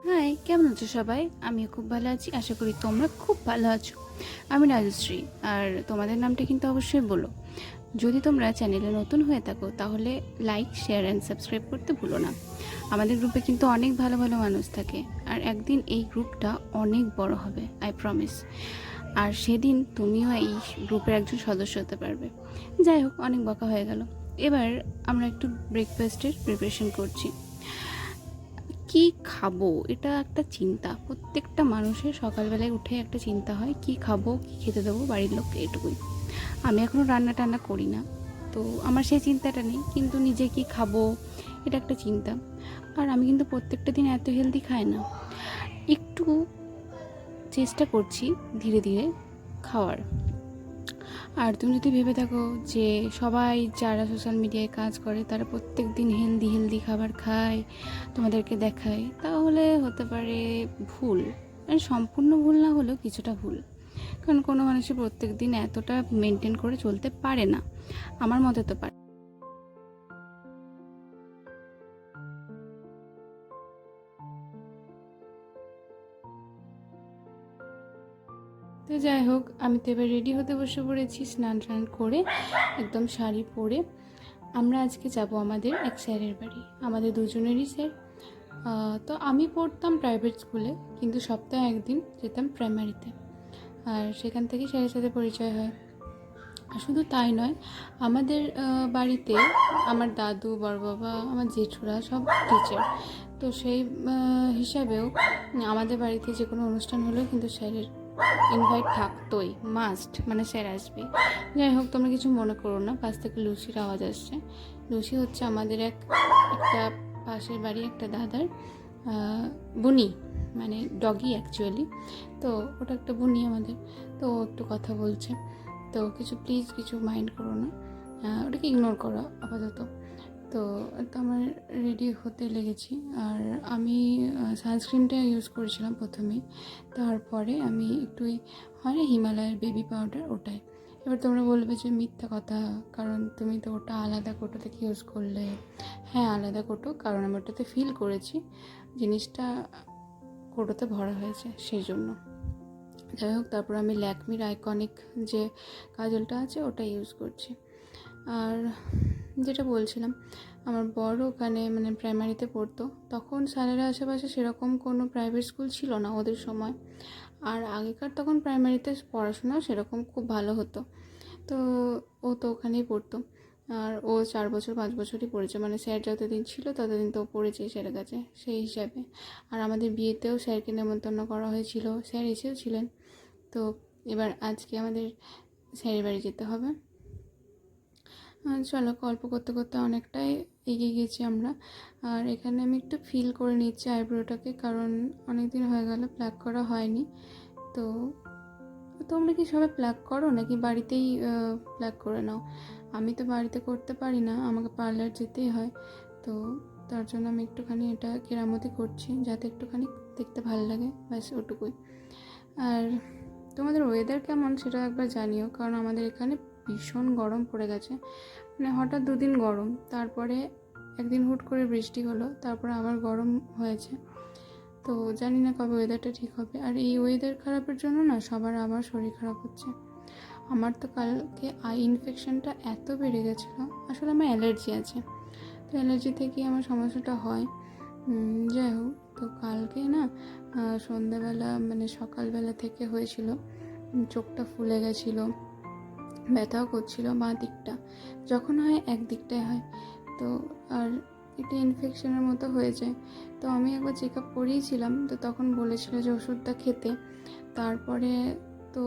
High, কেমন আছো সবাই? আমিও খুব ভালো আছি। আশা করি তোমরা খুব ভালো আছো। আমি রাজশ্রী, আর তোমাদের নামটা কিন্তু অবশ্যই বলো। যদি তোমরা চ্যানেলে নতুন হয়ে থাকো তাহলে লাইক, শেয়ার অ্যান্ড সাবস্ক্রাইব করতে ভুলো না। আমাদের গ্রুপে কিন্তু অনেক ভালো ভালো মানুষ থাকে, আর একদিন এই গ্রুপটা অনেক বড় হবে, আই প্রমিস। আর সেদিন তুমিও এই গ্রুপের একজন সদস্য হতে পারবে। যাই হোক, অনেক বকা হয়ে গেল। এবার আমরা একটু ব্রেকফাস্টের প্রিপারেশন করছি। কি খাবো, এটা একটা চিন্তা। প্রত্যেকটা মানুষের সকালবেলায় উঠে একটা চিন্তা হয়, কি খাবো, কি খেতে দেবো বাড়ির লোককে, এটুকুই। আমি এখনও রান্না টান্না করি না, তো আমার সেই চিন্তাটা নেই, কিন্তু নিজে কি খাবো এটা একটা চিন্তা। আর আমি কিন্তু প্রত্যেকটা দিন এত হেলদি খাই না, একটু চেষ্টা করছি ধীরে ধীরে খাওয়ার। আর তুমি যদি ভেবে থাকো যে সবাই যারা সোশ্যাল মিডিয়ায় কাজ করে তারা প্রত্যেক দিন হেলদি হেলদি খাবার খায়, তোমাদেরকে দেখায়, তাহলে হতে পারে ভুল। মানে সম্পূর্ণ ভুল না হলেও কিছুটা ভুল, কারণ কোনো মানুষই প্রত্যেক দিন এতটা মেনটেন করে চলতে পারে না, আমার মতে তো পারে। তো যাই হোক, আমি তো এবার রেডি হতে বসে পড়েছি, স্নান টান করে একদম শাড়ি পরে। আমরা আজকে যাব আমাদের এক স্যারের বাড়ি, আমাদের দুজনেরই স্যার। তো আমি পড়তাম প্রাইভেট স্কুলে, কিন্তু সপ্তাহে একদিন যেতাম প্রাইমারিতে, আর সেখান থেকেই স্যারের সাথে পরিচয় হয়। আর শুধু তাই নয়, আমাদের বাড়িতে আমার দাদু, বড় বাবা, আমার জেঠুরা সব টিচার। তো সেই হিসাবেও আমাদের বাড়িতে যে কোনো অনুষ্ঠান হলেও কিন্তু স্যারের ইনভাইট থাকতোই, মাস্ট, মানে স্যার আসবে। যাই হোক, তোমরা কিছু মনে করো না, পাশ থেকে লুসির আওয়াজ আসছে। লুসি হচ্ছে আমাদের একটা পাশের বাড়ি একটা দাদার বুনি, মানে ডগি অ্যাকচুয়ালি। তো ওটা একটা বুনি আমাদের, তো ও একটু কথা বলছে। তো প্লিজ কিছু মাইন্ড করো না, ওটাকে ইগনোর করো আপাতত। তো তো আমার রেডি হতে লেগেছি, আর আমি সানস্ক্রিনটা ইউজ করেছিলাম প্রথমেই, তারপরে আমি একটু হয় না হিমালয়ের বেবি পাউডার, ওটাই। এবার তোমরা বলবে যে মিথ্যা কথা, কারণ তুমি তো ওটা আলাদা কোটো থেকে ইউজ করলে। হ্যাঁ, আলাদা কোটো, কারণ আমি ওটাতে ফিল করেছি জিনিসটা কোটোতে ভরা হয়েছে, সেই জন্য। যাই হোক, তারপর আমি ল্যাকমির আইকনিক যে কাজলটা আছে ওটা ইউজ করছি। আর যেটা বলছিলাম, আমার বড় ওখানে মানে প্রাইমারিতে পড়তো, তখন স্যারেরা আশেপাশে সেরকম কোনো প্রাইভেট স্কুল ছিল না ওদের সময়। আর আগেকার তখন প্রাইমারিতে পড়াশোনাও সেরকম খুব ভালো হতো। তো ও তো ওখানেই পড়তো, আর ও 4 বছর 5 বছরই পড়েছে, মানে স্যার যতদিন ছিল ততদিন তো পড়েছে স্যারের কাছে, সেই হিসাবে। আর আমাদের বিয়েতেও স্যারকে নেমন্তন্ন করা হয়েছিল, স্যার এসেও ছিলেন। তো এবার আজকে আমাদের স্যারের বাড়ি যেতে হবে। চলো, গল্প করতে করতে অনেকটাই এগিয়ে গেছি আমরা। আর এখানে আমি একটু ফিল করে নিচ্ছি আইব্রোটাকে, কারণ অনেক দিন হয়ে গেল প্লাক করা হয়নি। তো তোমরা কি সবাই প্লাক করো নাকি বাড়িতেই প্লাক করে নাও? আমি তো বাড়িতে করতে পারি না, আমাকে পার্লার যেতেই হয়। তো তার জন্য আমি একটুখানি এটা কেরামতি করছি, যাতে একটুখানি দেখতে ভালো লাগে, ব্যাস ওটুকুই। আর তোমাদের ওয়েদার কেমন সেটা একবার জানিও, কারণ আমাদের এখানে ভীষণ গরম পড়ে গেছে। মানে হঠাৎ দুদিন গরম, তারপরে একদিন হুট করে বৃষ্টি হলো, তারপরে আবার গরম হয়েছে। তো জানি না কবে ওয়েদারটা ঠিক হবে। আর এই ওয়েদার খারাপের জন্য না সবার আবার শরীর খারাপ হচ্ছে। আমার তো কালকে আই ইনফেকশনটা এত বেড়ে গেছিলো, আসলে আমার অ্যালার্জি আছে, তো অ্যালার্জি থেকেই আমার সমস্যাটা হয়। যাই হোক, তো কালকে না সন্ধ্যাবেলা মানে সকালবেলা থেকে হয়েছিল, চোখটা ফুলে গেছিলো, ব্যথাও করছিল বাঁ দিকটা, যখন হয় একদিকটাই হয়। তো আর একটা ইনফেকশনের মতো হয়ে যায়। তো আমি একবার চেক আপ করিয়েছিলাম, তো তখন বলেছিল যে ওষুধটা খেতে। তারপরে তো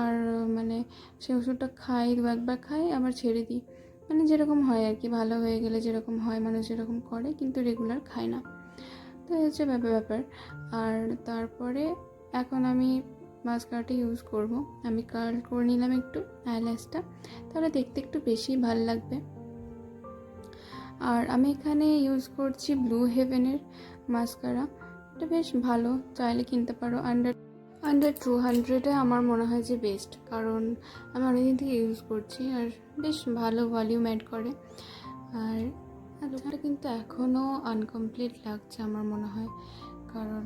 আর মানে সেই ওষুধটা খাই, একবার খাই আবার ছেড়ে দিই, মানে যেরকম হয় আর কি, ভালো হয়ে গেলে যেরকম হয় মানুষ যেরকম করে, কিন্তু রেগুলার খাই না। তো এই হচ্ছে ব্যাপার। আর তারপরে এখন আমি মাস্কারাটা ইউজ করব। আমি কার্ল করে নিলাম একটু আইল্যাশটা, তাহলে দেখতে একটু বেশি ভালো লাগবে। আর আমি এখানে ইউজ করছি ব্লু হেভেনের মাস্কারা, এটা বেশ ভালো, চাইলে কিনতে পারো। আন্ডার 200-এ আমার মনে হয় যে বেস্ট, কারণ আমি অনেকদিন থেকে ইউজ করছি, আর বেশ ভালো ভলিউম অ্যাড করে। আর লুকটা কিন্তু এখনও আনকমপ্লিট লাগছে আমার মনে হয়, কারণ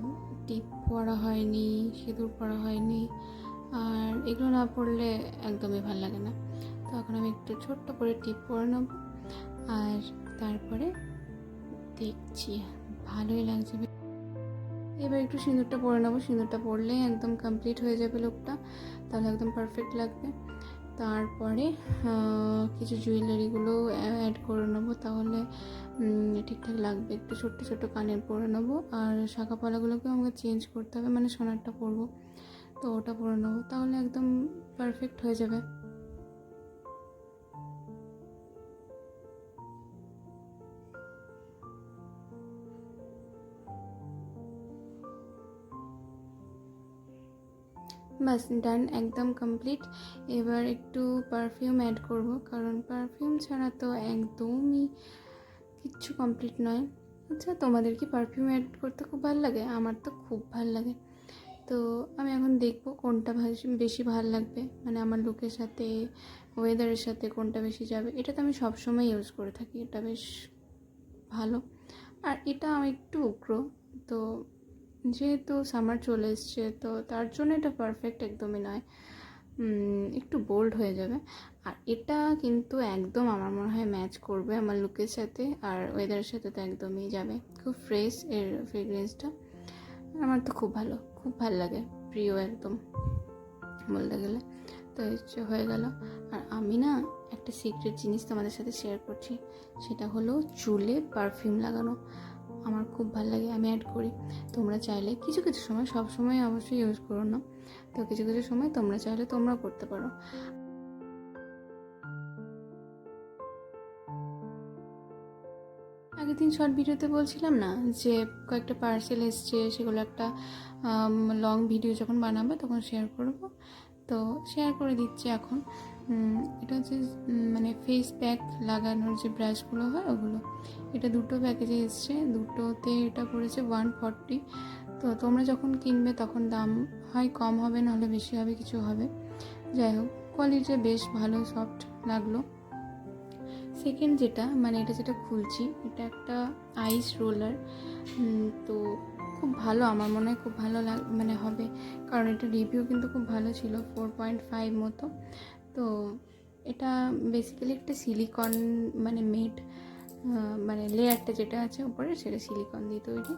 টিপ পরা হয়নি, সিঁদুর পরা হয়নি, আর এগুলো না পরলে একদমই ভালো লাগে না। তো এখন আমি একটু ছোট্ট করে টিপ পরে নেব, আর তারপরে দেখছি ভালোই লাগছে। এবার একটু সিঁদুরটা পরে নেবো, সিঁদুরটা পরলে একদম কমপ্লিট হয়ে যাবে লুকটা, তাহলে একদম পারফেক্ট লাগবে। তারপরে কিছু জুয়েলারিগুলো অ্যাড করে নেবো, তাহলে ঠিকঠাক লাগবে। একটু ছোট্ট ছোট্ট কানের পরে নেবো, আর শাঁখা পলাগুলোকেও আমাকে চেঞ্জ করতে হবে, মানে সোনারটা পরবো, তো ওটা পরে নেবো, তাহলে একদম পারফেক্ট হয়ে যাবে। বাস ডান, একদম কমপ্লিট। এবার একটু পারফিউম অ্যাড করব, কারণ পারফিউম ছাড়া তো একদমই কিচ্ছু কমপ্লিট নয়। আচ্ছা, তোমাদের কি পারফিউম অ্যাড করতে খুব ভালো লাগে? আমার তো খুব ভালো লাগে। তো আমি এখন দেখবো কোনটা বেশি ভালো লাগবে, মানে আমার লুকের সাথে, ওয়েদারের সাথে কোনটা বেশি যাবে। এটা তো আমি সবসময় ইউজ করে থাকি, এটা বেশ ভালো। আর এটা আমি একটু উগ্র, তো যেহেতু সামার চলে এসছে, তো তার জন্য এটা পারফেক্ট একদমই নয়, একটু বোল্ড হয়ে যাবে। আর এটা কিন্তু একদম আমার মনে হয় ম্যাচ করবে আমার লুকের সাথে, আর ওয়েদারের সাথে তো একদমই যাবে। খুব ফ্রেশ এর ফ্রেগরেন্সটা, আমার তো খুব ভালো লাগে, প্রিয় একদম বলতে গেলে। তো হয়ে গেল। আর আমি না একটা সিক্রেট জিনিস তোমাদের সাথে শেয়ার করছি, সেটা হলো চুলে পারফিউম লাগানো। আমার খুব ভালো লাগে, আমি অ্যাড করি। তোমরা চাইলে কিছু কিছু সময়, সব সময় অবশ্যই ইউজ করো না, তো কিছু কিছু সময় তোমরা চাইলে তোমরাও করতে পারো। আগের দিন শর্ট ভিডিওতে বলছিলাম না যে কয়েকটা পার্সেল এসছে, সেগুলো একটা লং ভিডিও যখন বানাবো তখন শেয়ার করব, তো শেয়ার করে দিচ্ছি এখন। এটা হচ্ছে মানে ফেস প্যাক লাগানোর যে ব্রাশগুলো হয় ওগুলো, এটা দুটো প্যাকেজে এসছে, দুটোতে এটা পড়েছে 140। তো তোমরা যখন কিনবে তখন দাম হয় কম হবে, নাহলে বেশি হবে, কিছু হবে। যাই হোক, কোয়ালিটিটা বেশ ভালো, সফট লাগলো। সেকেন্ড যেটা, মানে এটা যেটা খুলছি, এটা একটা আইস রোলার। তো খুব ভালো, আমার মনে হয় খুব ভালো মানে হবে, কারণ এটা রিভিউ কিন্তু খুব ভালো ছিল, 4.5 মতো। তো এটা বেসিক্যালি একটা সিলিকন মানে মেড, মানে লেয়ারটা যেটা আছে উপরে সেটা সিলিকন দিয়ে তৈরি,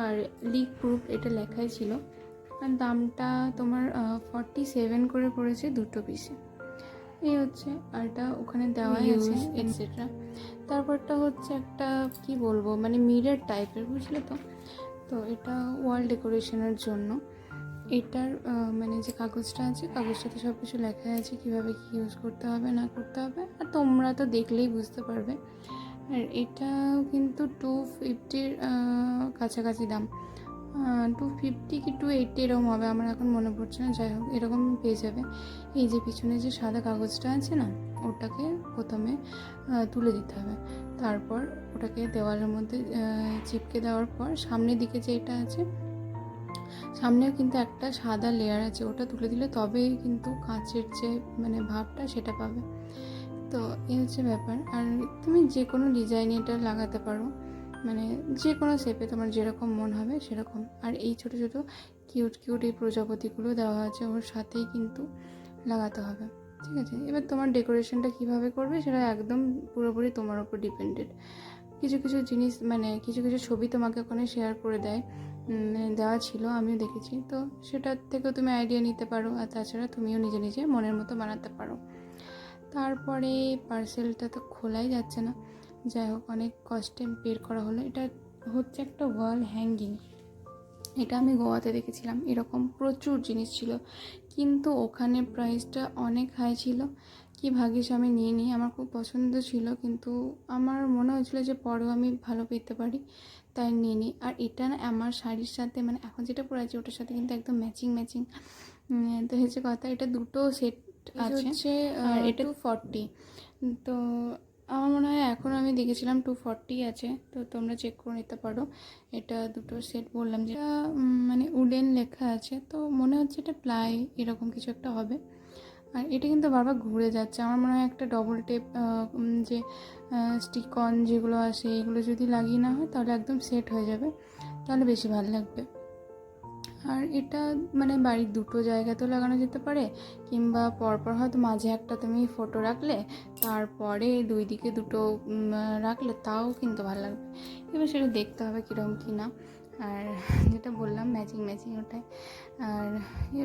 আর লিক প্রুফ এটা লেখাই ছিল। আর দামটা তোমার 47 করে পড়েছে দুটো পিসে, এই হচ্ছে। আর এটা ওখানে দেওয়াই আছে এটসেট্রা। তারপরটা হচ্ছে একটা কি বলবো, মানে মিরর টাইপের, বুঝলে তো। তো এটা ওয়াল ডেকোরেশনের জন্য। এটার মানে যে কাগজটা আছে, কাগজটাতে সব কিছু লেখা আছে কীভাবে কী ইউজ করতে হবে না করতে হবে, আর তোমরা তো দেখলেই বুঝতে পারবে। আর এটাও কিন্তু 250 কাছাকাছি দাম, 250 কি 280 এরকম হবে, আমার এখন মনে পড়ছে না। যাই হোক, এরকম পেয়ে যাবে। এই যে পিছনে যে সাদা কাগজটা আছে না, ওটাকে প্রথমে তুলে দিতে হবে, তারপর ওটাকে দেওয়ালের মধ্যে চিপকে দেওয়ার পর সামনের দিকে যে এটা আছে, সামনেও কিন্তু একটা সাদা লেয়ার আছে, ওটা তুলে দিলে তবেই কিন্তু কাঁচের যে মানে ভাবটা সেটা পাবে। তো এই হচ্ছে ব্যাপার। আর তুমি যে কোনো ডিজাইনে এটা লাগাতে পারো, মানে যে কোনো শেপে তোমার যেরকম মন হবে সেরকম। আর এই ছোট ছোট কিউট কিউট এই প্রজাপতিগুলো দেওয়া আছে ওর সাথেই কিন্তু লাগাতে হবে, ঠিক আছে। এবার তোমার ডেকোরেশনটা কিভাবে করবে সেটা একদম পুরোপুরি তোমার উপর ডিপেন্ডেড। কিছু কিছু জিনিস, মানে কিছু কিছু ছবি তোমাকে ওখানে শেয়ার করে দেওয়া ছিল, আমিও দেখেছি, তো সেটার থেকেও তুমি আইডিয়া নিতে পারো। আর তাছাড়া তুমিও নিজে নিজে মনের মতো বানাতে পারো। তারপরে পার্সেলটা তো খোলাই যাচ্ছে না, যাই হোক অনেক কষ্টে বের করা হলো। এটা হচ্ছে একটা ওয়াল হ্যাঙ্গিং, এটা আমি গোয়াতে দেখেছিলাম, এরকম প্রচুর জিনিস ছিল, কিন্তু ওখানে প্রাইসটা অনেক হাই ছিল। কি ভাগ্যিস আমি নিয়ে নিই, আমার খুব পছন্দ ছিল, কিন্তু আমার মনে হয়েছিল যে পরেও আমি ভালো পেতে পারি, তাই নিয়ে নিই। আর এটা না আমার শাড়ির সাথে, মানে এখন যেটা পরে আছি ওটার সাথে কিন্তু একদম ম্যাচিং। তো হচ্ছে কথা, এটা দুটো সেট আছে, আর এটা 240। তো আমার মনে হয় এখন আমি দেখেছিলাম 240 আছে, তো তোমরা চেক করে নিতে পারো। এটা দুটো সেট বললাম, যেটা মানে উডেন লেখা আছে, তো মনে হচ্ছে এটা প্লাই এরকম কিছু একটা হবে। আর এটা কিন্তু বারবার ঘুরে যাচ্ছে। আমার মনে হয় একটা ডবল টেপ যে স্টিক অন যেগুলো আসে এগুলো যদি লাগিয়ে না হয় তাহলে একদম সেট হয়ে যাবে, তাহলে বেশি ভালো লাগবে। আর এটা মানে বাড়ির দুটো জায়গাতেও লাগানো যেতে পারে, কিংবা পরপর হয়তো মাঝে একটা তুমি ফটো রাখলে, তারপরে দুই দিকে দুটো রাখলে, তাও কিন্তু ভালো লাগবে। এবার সেটা দেখতে হবে কীরকম কী না। আর যেটা বললাম ম্যাচিং ওটাই। আর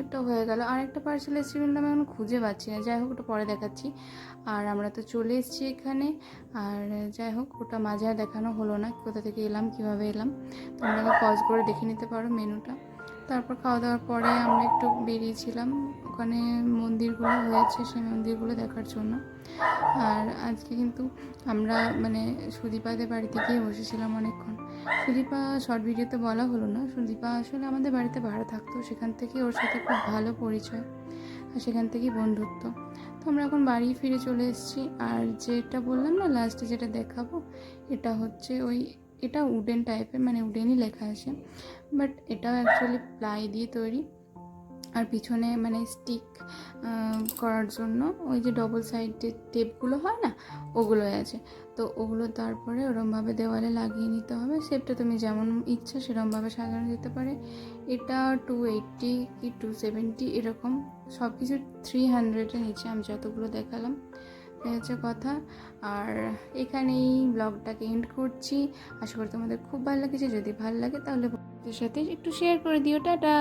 এটা হয়ে গেল। আর একটা পার্সেল এসেছে কিন্তু আমি এখন খুঁজে পাচ্ছি না, যাই হোক ওটা পরে দেখাচ্ছি। আর আমরা তো চলে এসেছি এখানে। আর যাই হোক ওটা মাঝে আর দেখানো হলো না, কোথা থেকে এলাম কীভাবে এলাম, তোমরা পজ করে দেখে নিতে পারো মেনুটা। তারপর খাওয়া দাওয়ার পরে আমরা একটু বেরিয়েছিলাম, ওখানে মন্দিরগুলো হয়েছে সেই মন্দিরগুলো দেখার জন্য। আর আজকে কিন্তু আমরা মানে সুদীপাদের বাড়িতে গিয়ে বসেছিলাম অনেকক্ষণ। সুদীপা শর্ট ভিডিওতে বলা হলো না, সুদীপা আসলে আমাদের বাড়িতে ভাড়া থাকতো, সেখান থেকে ওর সাথে খুব ভালো পরিচয় আর সেখান থেকেই বন্ধুত্ব। তো আমরা এখন বাড়ি ফিরে চলে এসেছি। আর যেটা বললাম না লাস্টে যেটা দেখাবো, এটা হচ্ছে এটা উডেন টাইপের, মানে উডেনই লেখা আছে, বাট এটাও অ্যাকচুয়ালি প্লাই দিয়ে তৈরি। আর পিছনে মানে স্টিক করার জন্য ওই যে ডবল সাইডের টেপগুলো হয় না, ওগুলো আছে। তো ওগুলো তারপরে ওরমভাবে দেওয়ালে লাগিয়ে নিতে হবে। শেপটা তুমি যেমন ইচ্ছা সেরমভাবে সাজানো যেতে পারে। এটা 280 কি 270 এরকম, সব কিছু 300-এর নিচে আমি যতগুলো দেখালাম, এই হচ্ছে কথা। আর এখানেই ব্লগটাকে এন্ড করছি। আশা করি তোমাদের খুব ভালো লেগেছে। যদি ভালো লাগে তাহলে বন্ধুদের সাথে একটু শেয়ার করে দিও। টাটা।